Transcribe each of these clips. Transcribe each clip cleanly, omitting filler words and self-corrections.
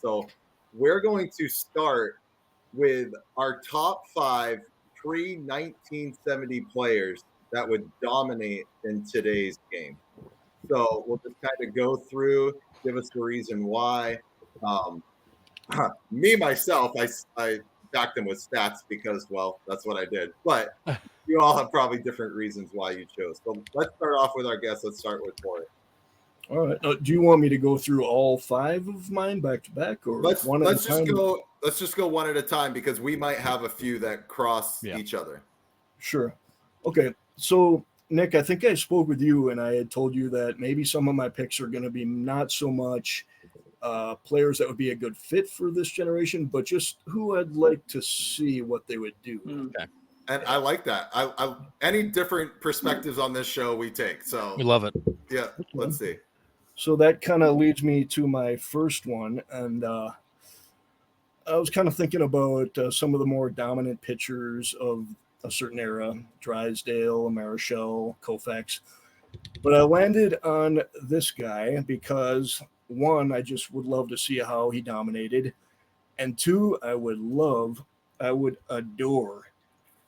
So we're going to start with our top 5 pre-1970 players that would dominate in today's game. So we'll just kind of go through, give us the reason why. Um, me myself, I backed them with stats because, well, that's what I did. But you all have probably different reasons why you chose. So let's start off with our guest. Let's start with Corey. All right. Do you want me to go through all 5 of mine back to back, or Let's one at a time? Let's just go one at a time because we might have a few that cross each other. Sure. Okay. So Nick, I think I spoke with you and I had told you that maybe some of my picks are going to be not so much players that would be a good fit for this generation, but just who I'd like to see what they would do. Okay. And I like that. I any different perspectives on this show we take. So We love it. yeah, let's see. So that kind of leads me to my first one, and I was kind of thinking about some of the more dominant pitchers of a certain era: Drysdale, Marichal, Koufax. But I landed on this guy because, one, I just would love to see how he dominated, and two, I would adore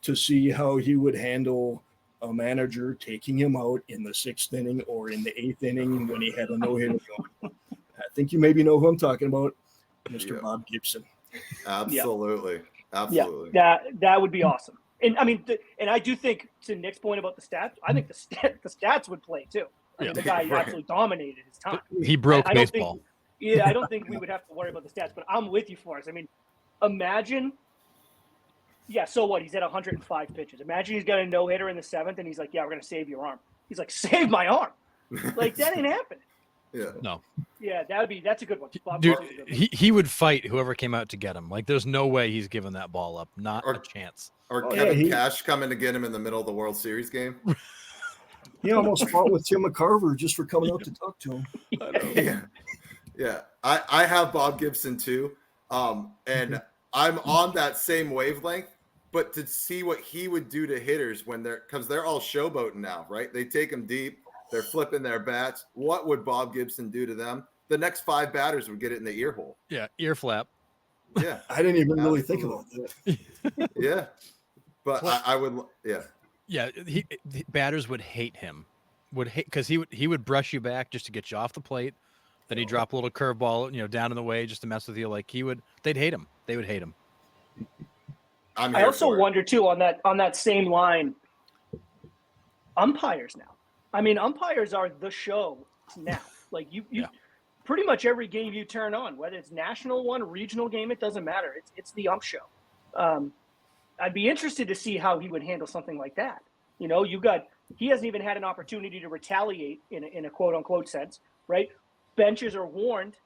to see how he would handle a manager taking him out in the 6th inning or in the 8th inning when he had a no-hitter going. I think you maybe know who I'm talking about, Mr. Bob Gibson. Absolutely. Absolutely. Yeah, that would be awesome. And I mean, and I do think, to Nick's point about the stats, I think the stats would play too. I mean, the guy absolutely dominated his time. He broke baseball. I don't think we would have to worry about the stats, but I'm with you, Forrest. I mean, imagine. Yeah, so what? He's at 105 pitches. Imagine he's got a no-hitter in the 7th, and he's like, yeah, we're going to save your arm. He's like, save my arm? Like, that ain't happening. Yeah. No. Yeah, that's a good one. Dude, he would fight whoever came out to get him. Like, there's no way he's giving that ball up. Not a chance. Or Kevin Cash coming to get him in the middle of the World Series game. He almost fought with Tim McCarver just for coming out to talk to him. Yeah. I have Bob Gibson too. And I'm on that same wavelength. But to see what he would do to hitters because they're all showboating now, right? They take them deep. They're flipping their bats. What would Bob Gibson do to them? The next 5 batters would get it in the ear hole. Yeah, ear flap. Yeah. I didn't even really think about that. Yeah. But I would, yeah. Yeah, batters would hate him. Because he would brush you back just to get you off the plate. Then he'd drop a little curveball, down in the way just to mess with you. Like they'd hate him. They would hate him. I also wonder too on that same line, umpires now. I mean, umpires are the show now. Like you pretty much every game you turn on, whether it's national one, regional game, it doesn't matter. It's the ump show. I'd be interested to see how he would handle something like that. He hasn't even had an opportunity to retaliate in a quote unquote sense, right? Benches are warned.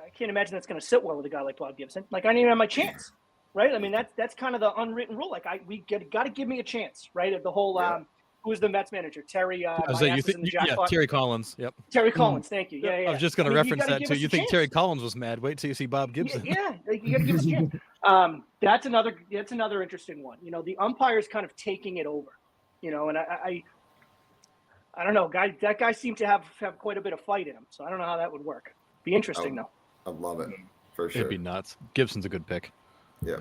I can't imagine that's going to sit well with a guy like Bob Gibson. Like I didn't even have my chance. Right, I mean that's kind of the unwritten rule. Like we got to give me a chance, right? At the whole who was the Mets manager? Terry. Terry Collins. Yep. Terry Collins. Thank you. Yeah. I was just going to reference that too. You think Terry Collins was mad? Wait till you see Bob Gibson. Yeah, like, you got to give us a chance. That's another interesting one. The umpires kind of taking it over. And I don't know. That guy seemed to have quite a bit of fight in him. So I don't know how that would work. Be interesting though. I love it for sure. It'd be nuts. Gibson's a good pick. Yeah.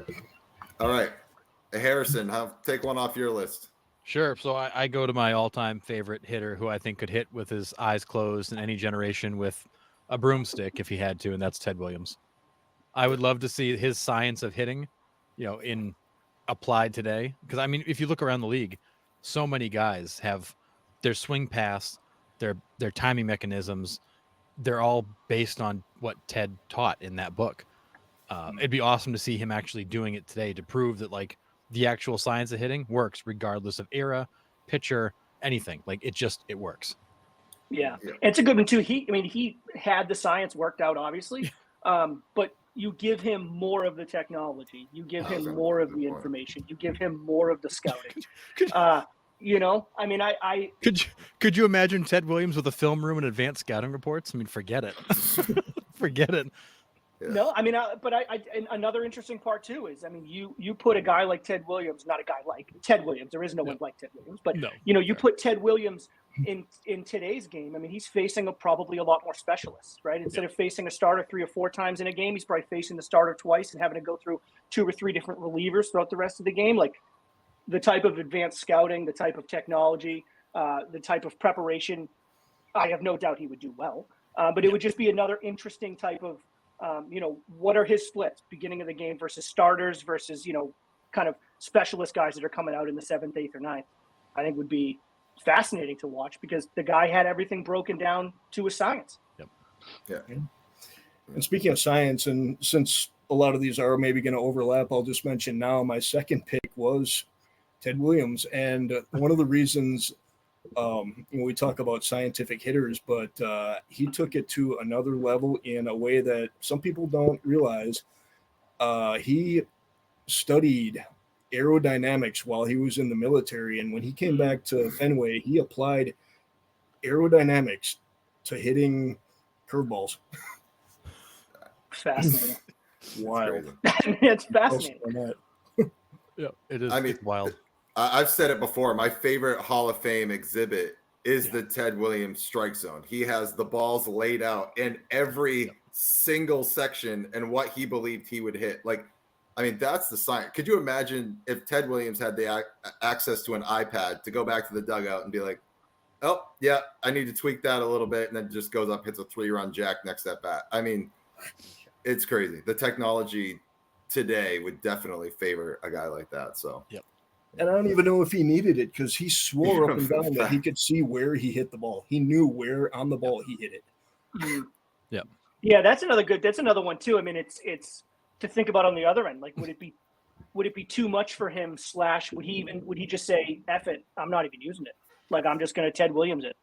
All right. Harrison, take one off your list. Sure. So I go to my all-time favorite hitter who I think could hit with his eyes closed in any generation with a broomstick if he had to, and that's Ted Williams. I would love to see his science of hitting, in applied today. Because, I mean, if you look around the league, so many guys have their swing pass, their timing mechanisms, they're all based on what Ted taught in that book. It'd be awesome to see him actually doing it today to prove that like the actual science of hitting works regardless of era, pitcher, anything. Like it works. Yeah. And it's a good one too. He had the science worked out obviously, but you give him more of the technology, you give him more of the information, you give him more of the scouting. Could you imagine Ted Williams with a film room and advanced scouting reports? I mean, forget it. Forget it. Yeah. No, I mean, but and another interesting part too is, I mean, you put a guy like Ted Williams, not a guy like Ted Williams. There is no one like Ted Williams, but you put Ted Williams in today's game, I mean, he's facing probably a lot more specialists, right? Instead of facing a starter 3 or 4 times in a game, he's probably facing the starter twice and having to go through 2 or 3 different relievers throughout the rest of the game. Like the type of advanced scouting, the type of technology, the type of preparation, I have no doubt he would do well. But it would just be another interesting type of, what are his splits beginning of the game versus starters versus, kind of specialist guys that are coming out in the 7th, 8th, or 9th. I think would be fascinating to watch because the guy had everything broken down to a science. Yep. Yeah. And speaking of science, and since a lot of these are maybe going to overlap, I'll just mention now my second pick was Ted Williams. And one of the reasons, we talk about scientific hitters, but he took it to another level in a way that some people don't realize. He studied aerodynamics while he was in the military, and when he came back to Fenway, he applied aerodynamics to hitting curveballs. Fascinating. Wild. It's fascinating. Yeah, it is. I mean, it's wild. I've said it before. My favorite Hall of Fame exhibit is the Ted Williams strike zone. He has the balls laid out in every single section and what he believed he would hit. Like, I mean, that's the science. Could you imagine if Ted Williams had the access to an iPad to go back to the dugout and be like, oh, yeah, I need to tweak that a little bit, and then just goes up, hits a 3-run jack next at bat. I mean, it's crazy. The technology today would definitely favor a guy like that. So, And I don't even know if he needed it because he swore up and down that he could see where he hit the ball. He knew where on the ball he hit it. Yeah, that's another one too. I mean, it's to think about on the other end. Like, would it be too much for him? / would he just say, F it, I'm not even using it. Like, I'm just going to Ted Williams it.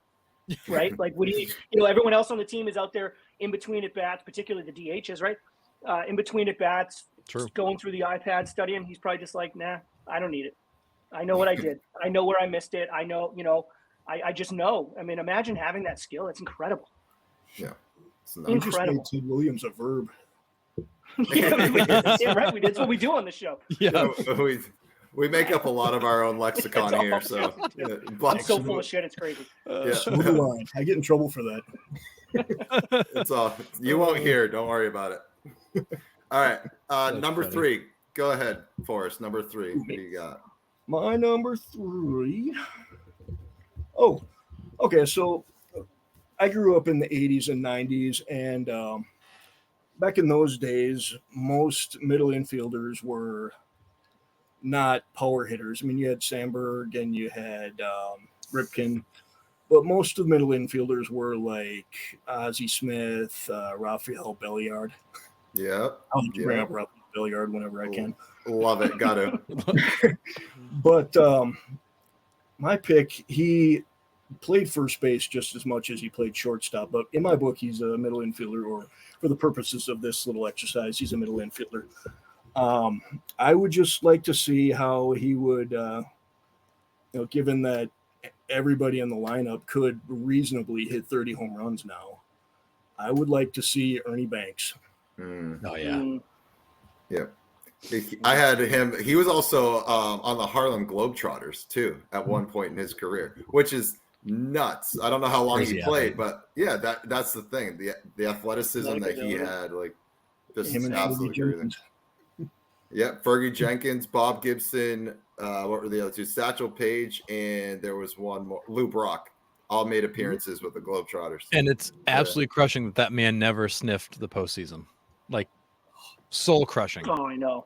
Right? Like, would he, everyone else on the team is out there in between at bats, particularly the DHs, right? In between at bats, going through the iPad, studying. He's probably just like, nah, I don't need it. I know what I did. I know where I missed it. I know, I just know. I mean, imagine having that skill. It's incredible. yeah. He just made Ted Williams a verb. Yeah, we did. Yeah, right. We did. That's what we do on the show. Yeah. We make up a a lot of our own lexicon here. So, I'm so full of shit. It's crazy. Smooth line. I get in trouble for that. It's all you won't hear. Don't worry about it. All right. Number funny. 3. Go ahead, Forrest. Number 3. What do you got? My number 3. Oh, okay. So I grew up in the 80s and 90s, and back in those days, most middle infielders were not power hitters. I mean, you had Sandberg and you had Ripken, but most of the middle infielders were like Ozzie Smith, Rafael Belliard. Yeah. I'll bring up Rafael Belliard whenever I can. Love it. Got to. But my pick, he played first base just as much as he played shortstop. But in my book, he's a middle infielder, or for the purposes of this little exercise, he's a middle infielder. I would just like to see how he would, given that everybody in the lineup could reasonably hit 30 home runs now, I would like to see Ernie Banks. Oh yeah. Yeah. I had him. He was also on the Harlem Globetrotters too at one point in his career, which is nuts. I don't know how long Crazy he played, but yeah, that's the thing. The athleticism that he had, like, just Him and absolutely Fergie crazy. Yeah, Fergie Jenkins, Bob Gibson. What were the other two? Satchel Paige, and there was one more. Lou Brock. All made appearances with the Globetrotters. And it's absolutely crushing that man never sniffed the postseason. Like, soul crushing. Oh, I know.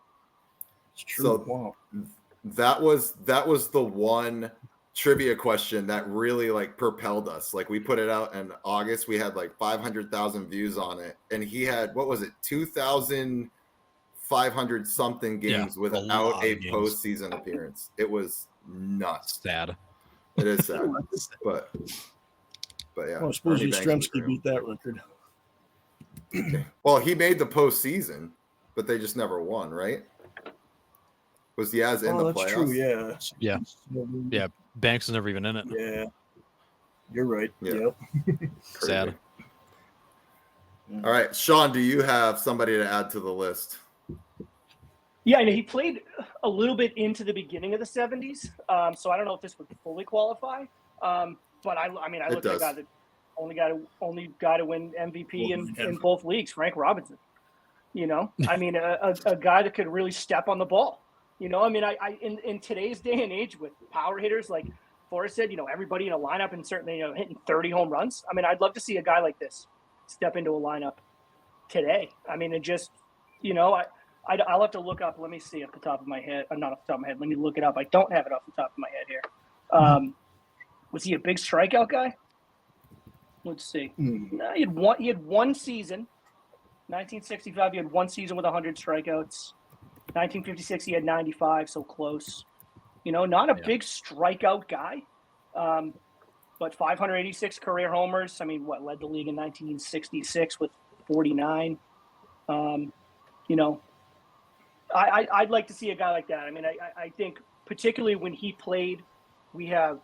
It's true. So Wow. that was the one trivia question that really like propelled us. Like, we put it out in August. We had like 500,000 views on it, and he had, what was it, 2,500 something games without a postseason appearance. It was nuts. Sad. It is sad, but yeah. Well, I suppose Ernie Banks was Yastrzemski beat that record. Well, he made the postseason, but they just never won, right? Was Yaz in the that's playoffs? true. Yeah. Yeah. Yeah. Banks is never even in it. Yeah. You're right. Yeah. Yep. Sad. All right, Sean, do you have somebody to add to the list? Yeah, I know he played a little bit into the beginning of the 70s, so I don't know if this would fully qualify. But But I mean, I It look at a does. guy that only guy to win MVP in Yeah. both leagues, Frank Robinson. You know, I mean, a guy that could really step on the ball. You know, I mean, I in today's day and age with power hitters like Forrest said, you know, everybody in a lineup and certainly, you know, hitting 30 home runs. I mean, I'd love to see a guy like this step into a lineup today. I mean, it just, you know, I'll have to look up. Let me see off the top of my head. Not off the top of my head. Let me look it up. I don't have it off the top of my head here. Was he a big strikeout guy? Let's see. No, he had one season. 1965, he had one season with 100 strikeouts. 1956, he had 95, so close. You know, not a big strikeout guy, but 586 career homers. I mean, what led the league in 1966 with 49. You know, I'd like to see a guy like that. I mean, I think particularly when he played, we have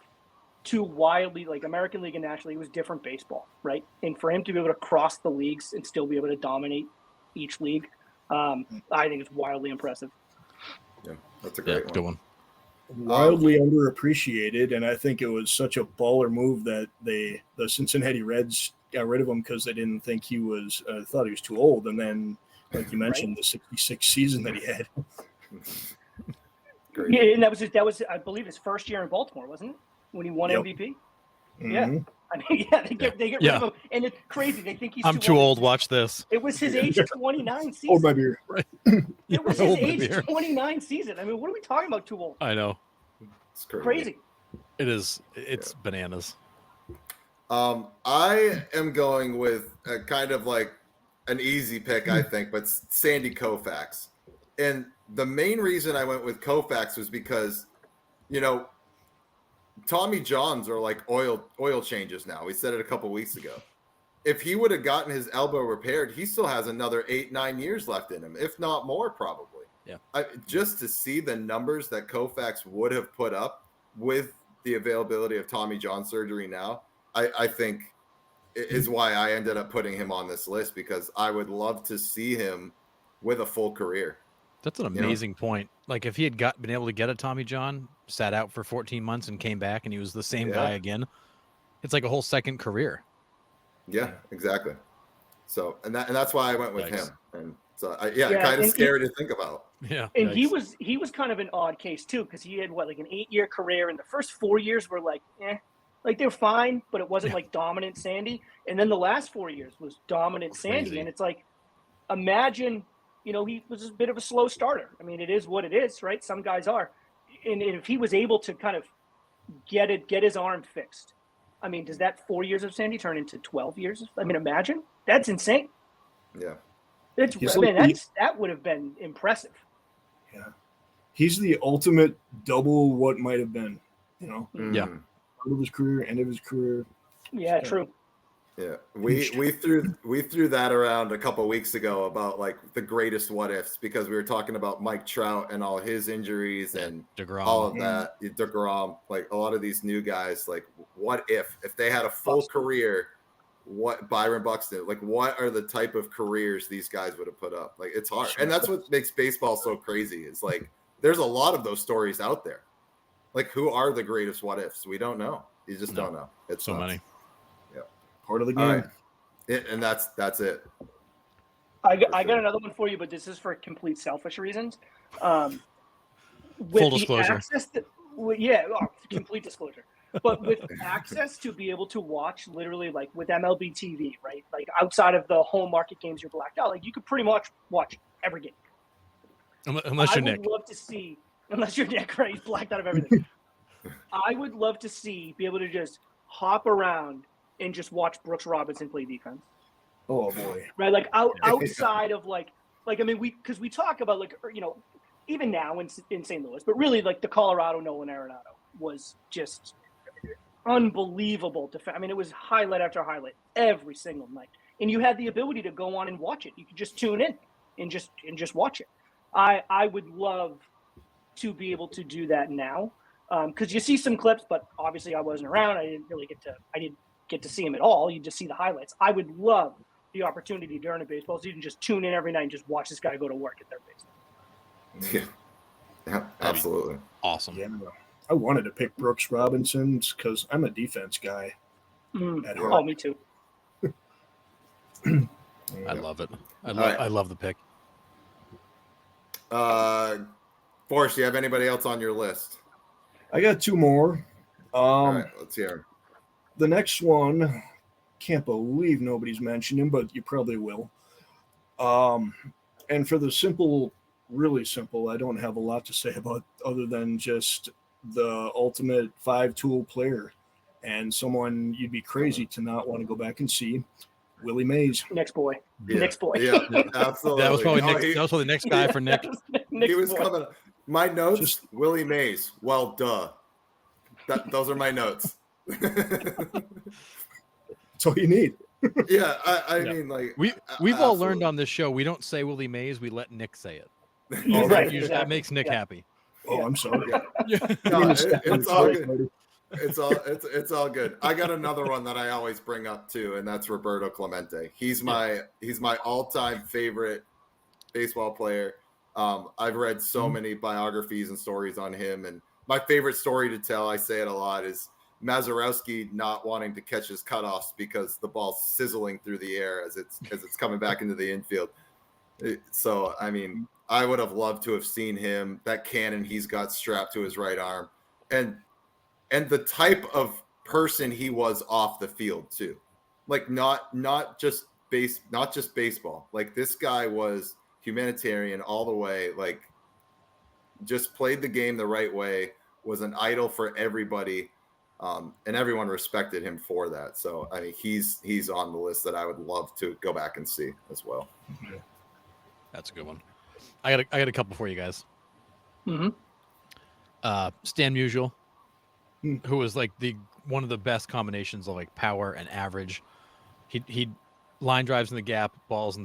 two wildly, like American League and National League was different baseball, right? And for him to be able to cross the leagues and still be able to dominate each league, I think it's wildly impressive. Yeah, that's a great one. Good one. Wildly underappreciated, and I think it was such a baller move that the Cincinnati Reds got rid of him because they didn't think he was thought he was too old, and then like you mentioned, the 66 season that he had. Great. Yeah, and that was I believe his first year in Baltimore, wasn't it? When he won MVP. Yeah. Mhm. I mean, they get rid of him, and it's crazy. They think he's I'm too old. Watch this. It was his age 29 season. Hold my beer. It was his age 29 season. I mean, what are we talking about? Too old? I know. It's crazy. Crazy. It is. It's bananas. I am going with a kind of like an easy pick, I think, but Sandy Koufax. And the main reason I went with Koufax was because, you know, Tommy Johns are like oil changes now. We said it a couple weeks ago. If he would have gotten his elbow repaired, he still has another 8-9 years left in him, if not more, probably. Yeah. Just to see the numbers that Koufax would have put up with the availability of Tommy John surgery now, I think is why I ended up putting him on this list, because I would love to see him with a full career. That's an amazing point. Like if he had been able to get a Tommy John, sat out for 14 months and came back and he was the same guy again, it's like a whole second career. Yeah, exactly. So, and that's why I went with him. And so, Yeah, kind of and scary to think about. Yeah. And he was kind of an odd case too, because he had like an 8-year career, and the first 4 years were like, like they were fine, but it wasn't like dominant Sandy. And then the last 4 years was dominant Sandy, Crazy. and it's like, imagine, you know, he was a bit of a slow starter. I mean, it is what it is, right? Some guys are, and if he was able to kind of get his arm fixed, I mean, does that 4 years of Sandy turn into 12 years? I mean, imagine. That's insane. Yeah. That would have been impressive. Yeah. He's the ultimate double what might have been, you know. Yeah. Start of his career, end of his career. Yeah, true. Yeah, we threw that around a couple weeks ago about like the greatest what ifs, because we were talking about Mike Trout and all his injuries and DeGrom. all of that. DeGrom, like a lot of these new guys, like what if they had a full career? What Byron Buxton, like what are the type of careers these guys would have put up? Like it's hard, and that's what makes baseball so crazy. Is like there's a lot of those stories out there. Like who are the greatest what ifs? We don't know. You just don't know. It's so nuts. many. Part of the game. All right. And that's it. I got another one for you, but this is for complete selfish reasons. With Full disclosure. Complete disclosure. But with access to be able to watch literally like with MLB TV, right? Like outside of the home market games you're blacked out, like you could pretty much watch every game. Unless you're Nick. I would love to see, unless you're Nick, right? He's blacked out of everything. I would love to see, be able to just hop around and just watch Brooks Robinson play defense. Oh boy. Right, like outside of like I mean, we talk about like, you know, even now in St. Louis, but really like the Colorado Nolan Arenado was just unbelievable. I mean, it was highlight after highlight every single night, and you had the ability to go on and watch it. You could just tune in and just watch it. I would love to be able to do that now, because you see some clips, but obviously I wasn't around. I didn't get to see him at all. You just see the highlights. I would love the opportunity during a baseball season just tune in every night and just watch this guy go to work at their base. Yeah, absolutely. Awesome. Yeah. I wanted to pick Brooks Robinson because I'm a defense guy at Oh, heart. me too. I love it. right. I love the pick. Forrest, do you have anybody else on your list? I got two more. All right, let's hear 'em. The next one, can't believe nobody's mentioned him, but you probably will. And for the simple, really simple, I don't have a lot to say about other than just the ultimate 5-tool player and someone you'd be crazy to not want to go back and see, Willie Mays. Next boy. Yeah. Next boy. Yeah, absolutely. That was probably Oh, Nick. That was probably the next guy for Nick. he was boy. coming. My notes, Just- Willie Mays. Well, duh. Those are my notes. That's all you need. Yeah, I Yeah. mean, like We've all absolutely. learned on this show. We don't say Willie Mays. We let Nick say it. You're That right. Usually- exactly. That makes Nick Yeah. happy. Oh, I'm sorry. No, it's all Sorry, good. buddy. It's all good. I got another one that I always bring up too, and that's Roberto Clemente. He's my all-time favorite baseball player. I've read so many biographies and stories on him, and my favorite story to tell, I say it a lot, is Mazeroski not wanting to catch his cutoffs because the ball's sizzling through the air as it's coming back into the infield. So I mean, I would have loved to have seen him, that cannon he's got strapped to his right arm, and the type of person he was off the field too. Like not just baseball. Like this guy was humanitarian all the way, like just played the game the right way, was an idol for everybody. And everyone respected him for that. So I mean, he's on the list that I would love to go back and see as well. That's a good one. I got a couple for you guys. Mm-hmm. Stan Musial, Hmm. who was like one of the best combinations of like power and average. He line drives in the gap, balls in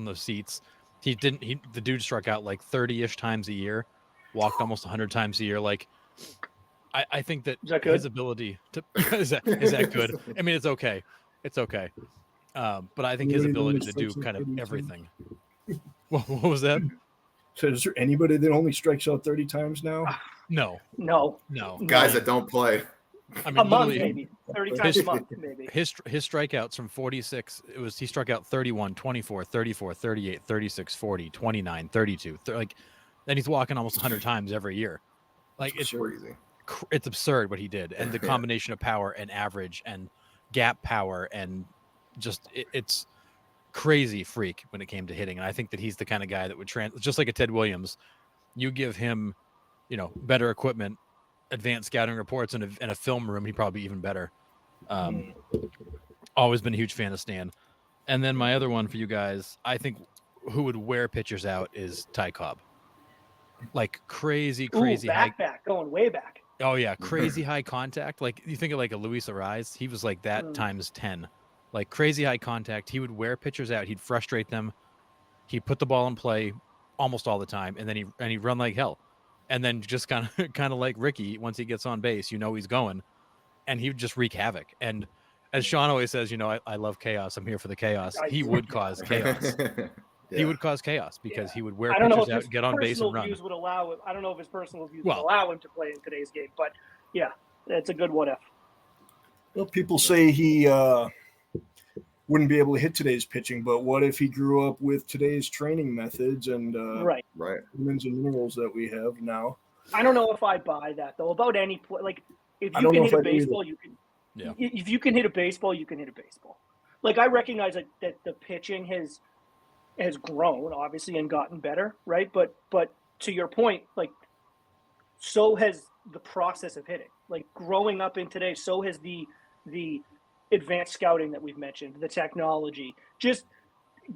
the seats. The dude struck out like 30-ish times a year, walked almost 100 times a year. Like I think that, Is that good? his ability to is that good? I mean, it's okay. But I think his Anybody ability that to do strikes out kind of 30 times? everything. What was that? So is there anybody that only strikes out 30 times now? No. No. Guys that don't play. I mean, A month, literally, maybe. 30 times a month, maybe. his strikeouts from 46, he struck out 31, 24, 34, 38, 36, 40, 29, 32. Like, then he's walking almost 100 times every year. Like, it's Crazy. it's absurd what he did, and the Yeah. combination of power and average and gap power and just it's crazy freak when it came to hitting. And I think that he's the kind of guy that would just like a Ted Williams. You give him, better equipment, advanced scouting reports, and a film room, he'd probably be even better. Always been a huge fan of Stan. And then my other one for you guys, I think who would wear pitchers out is Ty Cobb. Like crazy high. Back, going way back. Oh yeah, crazy high contact. Like you think of like a Luis Ariz, he was like that times 10. Like crazy high contact. He would wear pitchers out. He'd frustrate them. He'd put the ball in play almost all the time, and then he'd run like hell. And then just kind of like Ricky, once he gets on base, he's going, and he would just wreak havoc. And as Sean always says, I love chaos. I'm here for the chaos. He would cause chaos. Yeah. He would cause chaos because he would wear I don't know pitchers if out, his get on base personal and run. views would allow it. I don't know if his personal views Well- would allow him to play in today's game, but yeah, it's a good what if. Well, people say he wouldn't be able to hit today's pitching, but what if he grew up with today's training methods and Right. Right. vitamins and minerals that we have now? I don't know if I buy that though. About any play, like if I you don't can know hit if a I do either. baseball, you can. Yeah. If you can hit a baseball, you can hit a baseball. Like I recognize that the pitching has grown obviously and gotten better, right? But to your point, like so has the process of hitting. Like growing up in today, so has the advanced scouting that we've mentioned, the technology, just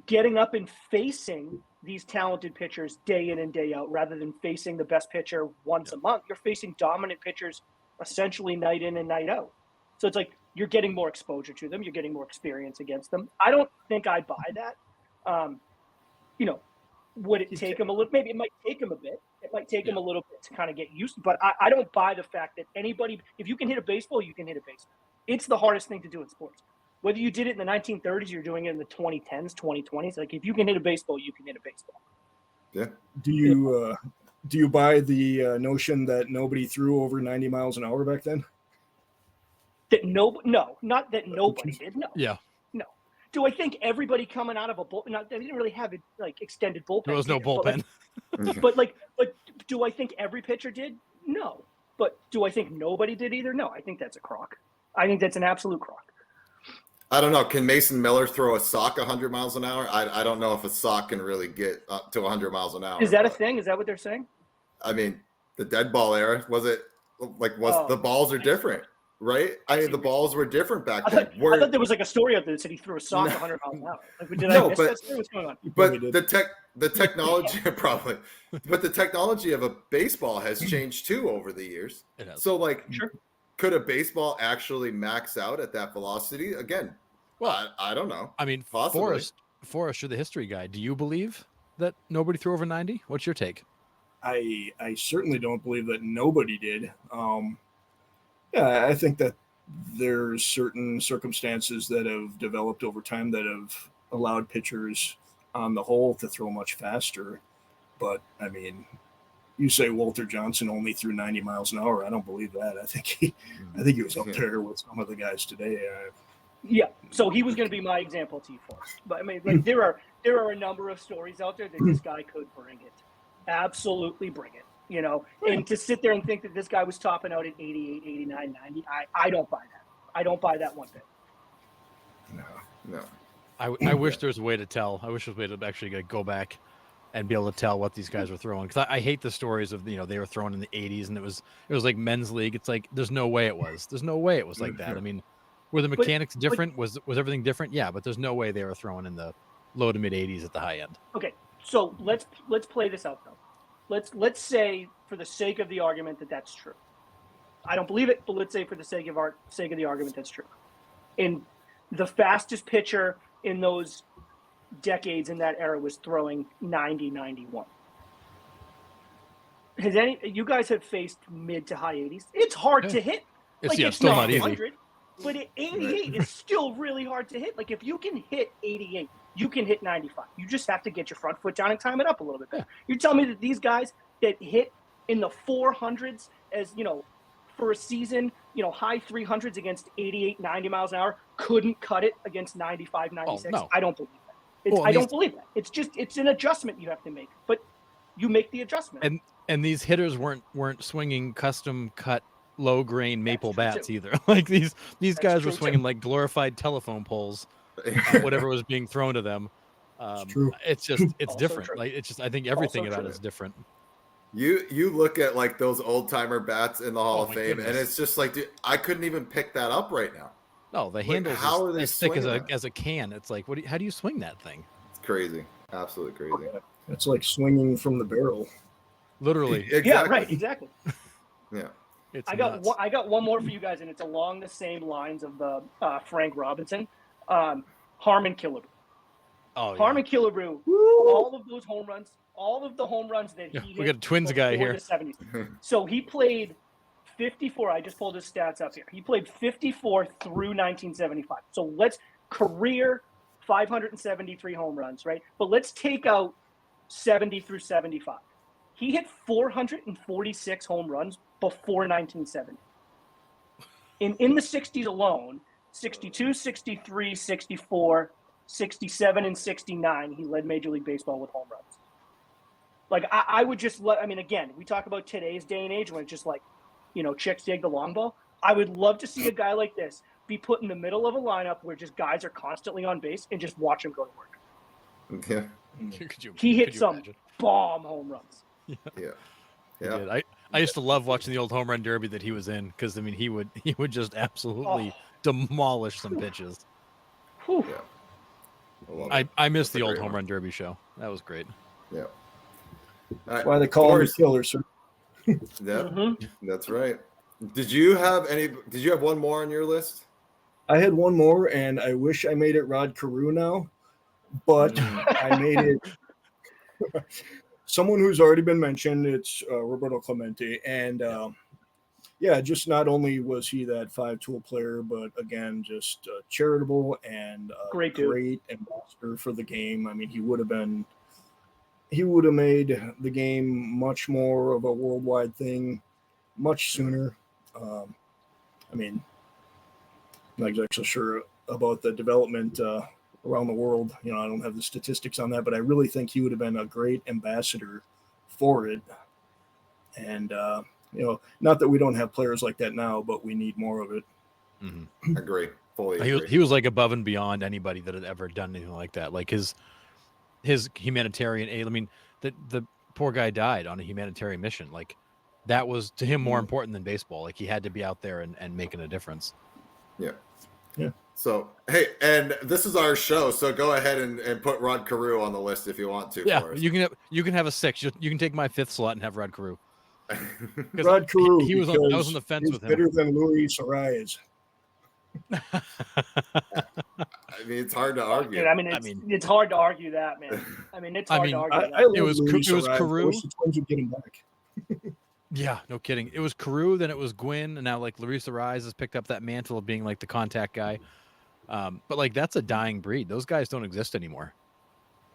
getting up and facing these talented pitchers day in and day out rather than facing the best pitcher once a month. You're facing dominant pitchers essentially night in and night out. So it's like you're getting more exposure to them. You're getting more experience against them. I don't think I buy that. Would it take him a little? Maybe it might take him a bit. It might take him a little bit to kind of get used to. But I don't buy the fact that anybody, if you can hit a baseball, you can hit a baseball. It's the hardest thing to do in sports. Whether you did it in the 1930s, you're doing it in the 2010s, 2020s. Like if you can hit a baseball, you can hit a baseball. Yeah. Do Do you buy the notion that nobody threw over 90 miles an hour back then? Not that nobody did. No, Yeah, no. Do I think everybody coming out of a bull? Not, they didn't really have it like extended bullpen. there was no either, but, like, bullpen. but do I think every pitcher did? No. But do I think nobody did either? No. I think that's a crock. I think that's an absolute crock. I don't know. Can Mason Miller throw a sock 100 miles an hour? I don't know if a sock can really get up to 100 miles an hour. Is that a thing? Is that what they're saying? I mean, the dead ball era, was it like the balls are different, right? The balls were different back I then. thought there was like a story out there that said he threw a sock 100 miles an hour. Like, did I miss that story? What's going on? But the technology probably, but the technology of a baseball has changed too over the years. It has. So like, Sure. could a baseball actually max out at that velocity again? Well, I don't know. I mean, Possibly. Forrest, you're the history guy. Do you believe that nobody threw over 90? What's your take? I certainly don't believe that nobody did. Yeah, I think that there's certain circumstances that have developed over time that have allowed pitchers on the whole to throw much faster. But I mean, you say Walter Johnson only threw 90 miles an hour. I don't believe that. I think he was up there with some of the guys today. Yeah, so he was going to be my example to you first. But I mean, like, there are a number of stories out there that this guy could bring it, absolutely bring it. You know, and to sit there and think that this guy was topping out at 88, 89, 90, I don't buy that. I don't buy that one bit. No. I wish there was a way to tell. I wish there was a way to actually go back and be able to tell what these guys were throwing. Because I hate the stories of, they were throwing in the 80s and it was like men's league. It's like there's no way it was. There's no way it was like that. I mean, were the mechanics different? Was everything different? Yeah, but there's no way they were throwing in the low to mid 80s at the high end. Okay, so let's play this out though. Let's say, for the sake of the argument, that that's true. I don't believe it, but let's say for the sake of the argument that's true. And the fastest pitcher in those decades in that era was throwing 90, 91. You guys have faced mid to high 80s? It's hard to hit. It's still not easy. But at 88 is still really hard to hit. Like, if you can hit 88, you can hit 95. You just have to get your front foot down and time it up a little bit better. You're telling me that these guys that hit in the 400s as, for a season, high 300s against 88, 90 miles an hour couldn't cut it against 95, 96? Oh, no. I don't believe that. I don't believe that. It's an adjustment you have to make. But you make the adjustment. And these hitters weren't swinging custom cut low grain maple bats either. Like these guys were swinging like glorified telephone poles, whatever was being thrown to them. It's different. True. Like I think everything about it is different. You look at like those old timer bats in the Hall of Fame, goodness. and it's just like, dude, I couldn't even pick that up right now. No, the handle how are they as thick swinging as a can. It's like, how do you swing that thing? It's crazy, absolutely crazy. It's like swinging from the barrel. Literally. Exactly. Yeah, right, exactly. Yeah. It's I got one more for you guys, and it's along the same lines of the Frank Robinson, Harmon Killebrew. Oh, yeah. Harmon Killebrew, all of those home runs, all of the home runs that he hit. We got a Twins guy here. The 70s. So he played 54. I just pulled his stats up here. He played 54 through 1975. So career 573 home runs, right? But let's take out 70 through 75. He hit 446 home runs before 1970. In the 60s alone, 62, 63, 64, 67, and 69, he led Major League Baseball with home runs. Like, I would just again, we talk about today's day and age when it's just like, chicks dig the long ball. I would love to see a guy like this be put in the middle of a lineup where just guys are constantly on base and just watch him go to work. Yeah. He hit some bomb home runs. Yeah. I used to love watching the old home run derby that he was in because he would just absolutely demolish some pitches. Whew. Yeah. I miss the old home run derby show. That was great. Yeah. That's why they call him the killer, sir. Yeah, that's right. Did you have one more on your list? I had one more, and I wish I made it Rod Carew now, but I made it someone who's already been mentioned. It's Roberto Clemente, and just not only was he that 5-tool player, but again, just charitable and great ambassador for the game. I mean, he would have been he would have made the game much more of a worldwide thing much sooner. I mean, I'm not exactly sure about the development around the world. You know, I don't have the statistics on that, but I really think he would have been a great ambassador for it. And you know, not that we don't have players like that now, but we need more of it. Mhm. Agree. Fully He agree. was like above and beyond anybody that had ever done anything like that. Like his humanitarian aid. I mean, the poor guy died on a humanitarian mission. Like that was to him more Mhm. important than baseball. Like he had to be out there and making a difference. Yeah. Yeah. So, hey, and this is our show, so go ahead and put Rod Carew on the list if you want to. Yeah, for us. you can have a 6. You can take my 5th slot and have Rod Carew. 'Cause Rod Carew, he was on, I was on the fence he's with him. better than Luis Arias. I mean, it's hard to argue. Dude, I mean, it's hard to argue that, man. I mean, it's hard to argue that. I love It was Luis Carew- Arias. I wish the Twins would get him back. Yeah, no kidding. It was Carew, then it was Gwynn, and now like Larissa Rise has picked up that mantle of being like the contact guy. But like that's a dying breed. Those guys don't exist anymore.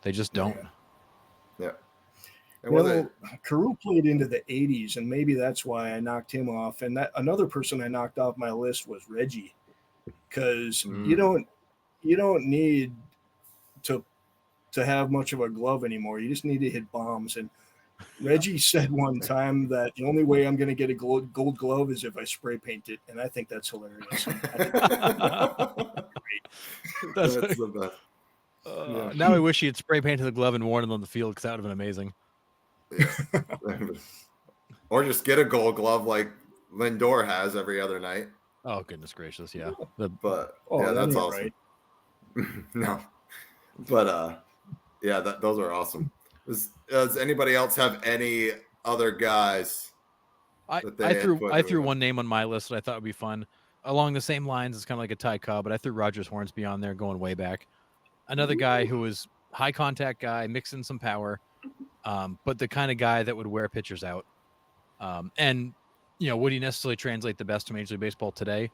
They just don't. Yeah. And was it, Carew played into the 80s, and maybe that's why I knocked him off. And that another person I knocked off my list was Reggie, because you don't need to have much of a glove anymore. You just need to hit bombs. And Reggie said one time that the only way I'm going to get a gold glove is if I spray paint it, and I think that's hilarious. that's the best. Yeah. Now I wish he had spray painted the glove and worn it on the field because that would have been amazing. Yeah. Or just get a gold glove like Lindor has every other night. Oh goodness gracious, yeah. But Oh, yeah, that that's ain't awesome. right. No, but yeah, those are awesome. Does anybody else have any other guys? I threw one name on my list that I thought would be fun. Along the same lines, it's kind of like a Ty Cobb, but I threw Rogers Hornsby on there going way back. Another guy who was high contact guy, mixing some power, but the kind of guy that would wear pitchers out. And you know, would he necessarily translate the best to Major League Baseball today?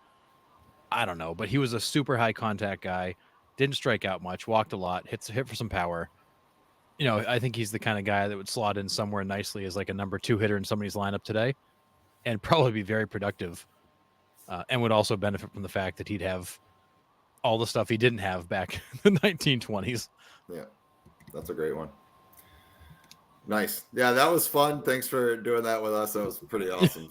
I don't know, but he was a super high contact guy, didn't strike out much, walked a lot, hit for some power. You know, I think he's the kind of guy that would slot in somewhere nicely as like a number 2 hitter in somebody's lineup today, and probably be very productive, and would also benefit from the fact that he'd have all the stuff he didn't have back in the 1920s. Yeah, that's a great one. Nice. Yeah, that was fun. Thanks for doing that with us. That was pretty awesome.